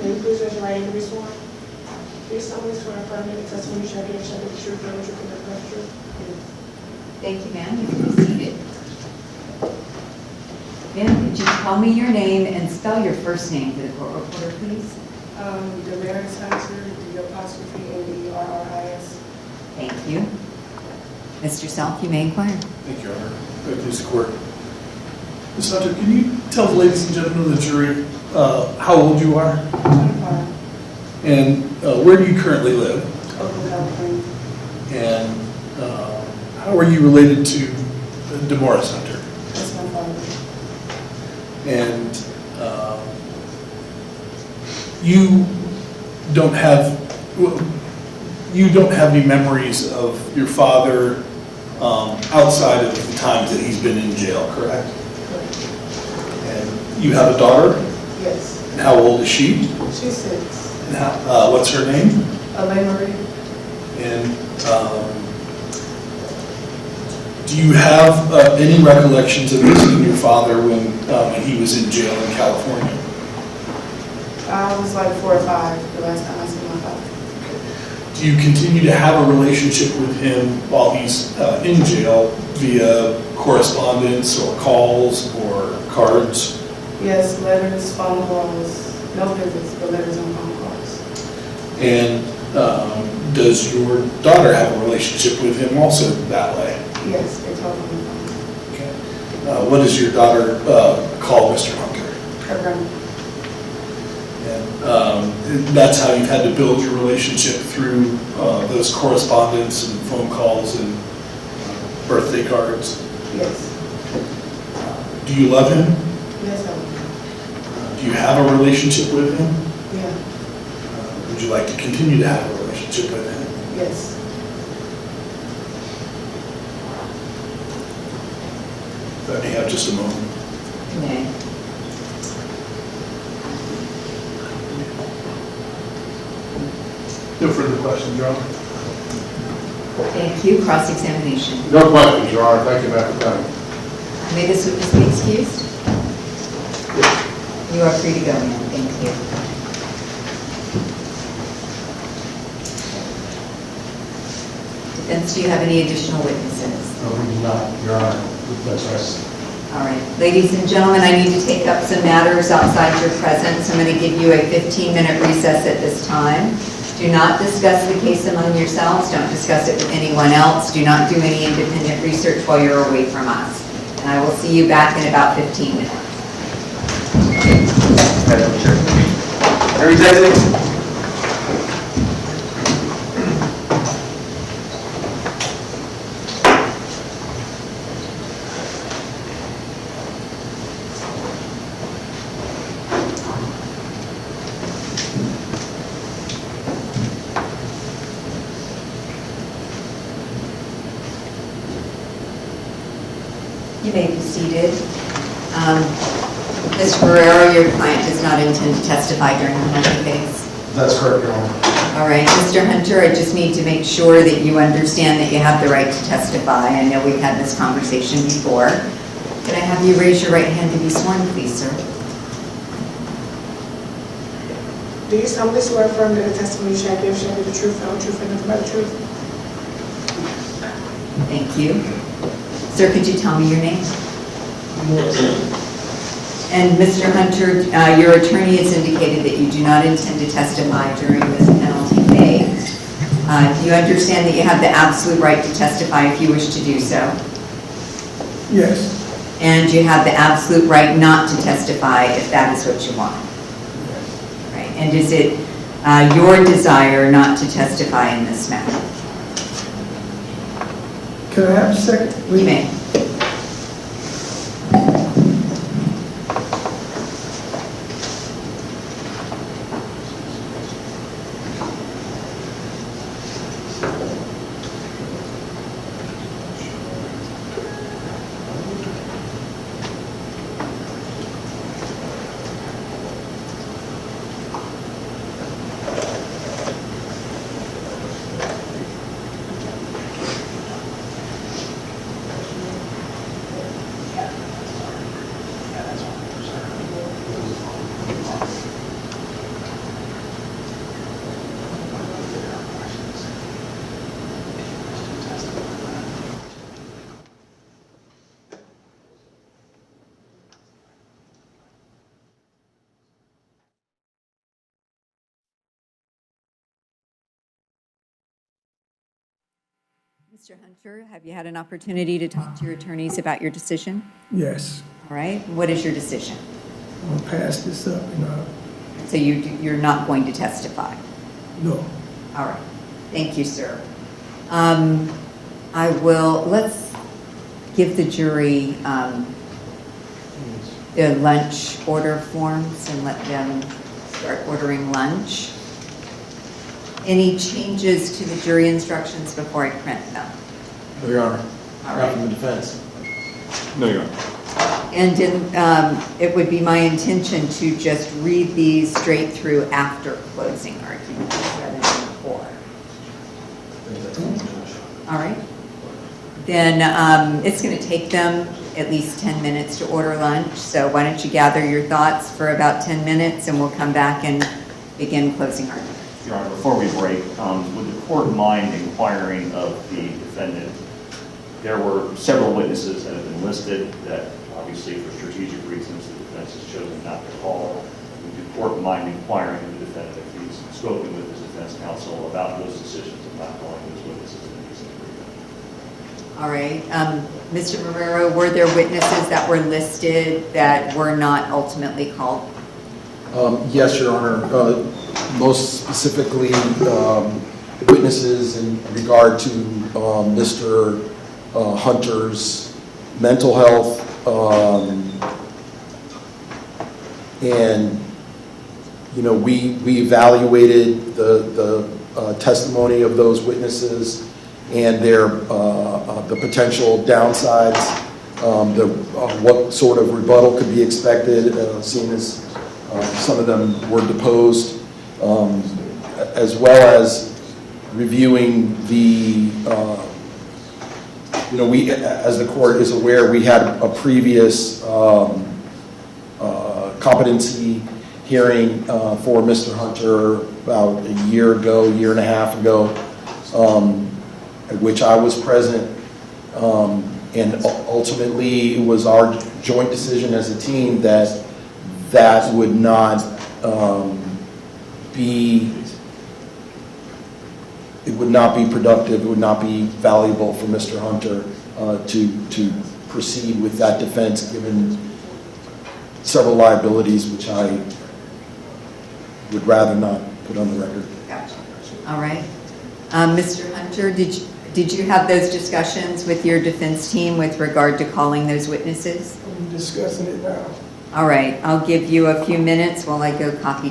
Will you please raise your right hand and be sworn? Do you solemnly swear or affirm that the testimony you shall give shall be the truth, the whole truth, and nothing but the truth? Thank you, ma'am. You can be seated. Ma'am, could you tell me your name and spell your first name for the court reporter, please? Demorris Hunter, D-apostrophe-N-E-R-R-I-S. Thank you. Mr. Self, you may inquire. Thank you, Your Honor. Please, the court. Ms. Hunter, can you tell the ladies and gentlemen of the jury how old you are? 25. And where do you currently live? Oakland, California. And how are you related to Demorris Hunter? That's my father. And you don't have any memories of your father outside of the times that he's been in jail, correct? Correct. And you have a daughter? Yes. And how old is she? She's 6. And what's her name? Elaine Marie. And do you have any recollections of visiting your father when he was in jail in California? I was like 4 or 5 the last time I seen my father. Do you continue to have a relationship with him while he's in jail via correspondence or calls or cards? Yes, letters, phone calls. No visits, but letters and phone calls. And does your daughter have a relationship with him also that way? Yes, they told me on the phone. Okay. What does your daughter call Mr. Hunter? Her grandma. And that's how you've had to build your relationship through those correspondence and phone calls and birthday cards. Yes. Do you love him? Yes, I Do you have a relationship with him? will. Yeah. Would you like to continue to have a relationship with him? Yes. Let me have just a moment. Okay. No further questions, Your Honor. Thank you. Cross-examination. No questions, Your Honor. Thank you, ma'am, for coming. May this witness be excused? You are free to go, ma'am. Thank you. Defense, do you have any additional witnesses? No, we do not, Your Honor. That's rest. All right. Ladies and gentlemen, I need to take up some matters outside your presence. I'm going to give you a 15-minute recess at this time. Do not discuss the case among yourselves. Don't discuss it with anyone else. Do not do any independent research while you're away from us. And I will see you back in about 15 minutes. Are you exiting? You may be seated. Ms. Ferrero, your client does not intend to testify during the Hunter case. That's correct, Your Honor. All right, Mr. Hunter, I just need to make sure that you understand that you have the right to testify. I know we've had this conversation before. Can I have you raise your right hand to be sworn, please, sir? Do you solemnly swear or affirm that the testimony you shall give shall be the truth, the whole truth, and nothing but the truth? Thank you. Sir, could you tell me your name? And Mr. Hunter, your attorney has indicated that you do not intend to testify during this penalty phase. Do you understand that you have the absolute right to testify if you wish to do so? Yes. And you have the absolute right not to testify if that is what you want? Right. And is it your desire not to testify in this matter? Can I have a second? You may. Mr. Hunter, have you had an opportunity to talk to your attorneys about your decision? Yes, All right, what is your decision? I'm gonna pass this up, So you're not going to testify? no. All right, thank you, sir. Let's give the jury the lunch order forms and let them start ordering lunch. Any changes to the jury instructions before I print them? No, Your Honor. All Not right. from the defense. No, Your Honor. And it would be my intention to just read these straight through after closing argument rather than before. All right. Then it's going to take them at least 10 minutes to order lunch. So why don't you gather your thoughts for about 10 minutes and we'll come back and begin closing argument. Your Honor, before we break, would the court mind inquiring of the defendant? There were several witnesses that have been listed that obviously for strategic reasons the defense has chosen not to call. Would the court mind inquiring of the defendant if he's spoken with his defense counsel about those decisions of not calling those witnesses in the recent agreement? All right. Mr. Marrero, were there witnesses that were listed that were not ultimately called? Yes, Your Honor. Most specifically, witnesses in regard to Mr. Hunter's mental health, and we evaluated the testimony of those witnesses and their the potential downsides, what sort of rebuttal could be expected, seeing as some of them were deposed, as well as reviewing the, we, as the court is aware, we had a previous competency hearing for Mr. Hunter about a year and a half ago, at which I was present, and ultimately it was our joint decision as a team that would not be productive, it would not be valuable for Mr. Hunter to proceed with that defense, given several liabilities which I would rather not put on the record. Gotcha. All right. Mr. Hunter, did you have those discussions with your defense team with regard to calling those witnesses? I'm discussing it now. All right, I'll give you a few minutes while I go copy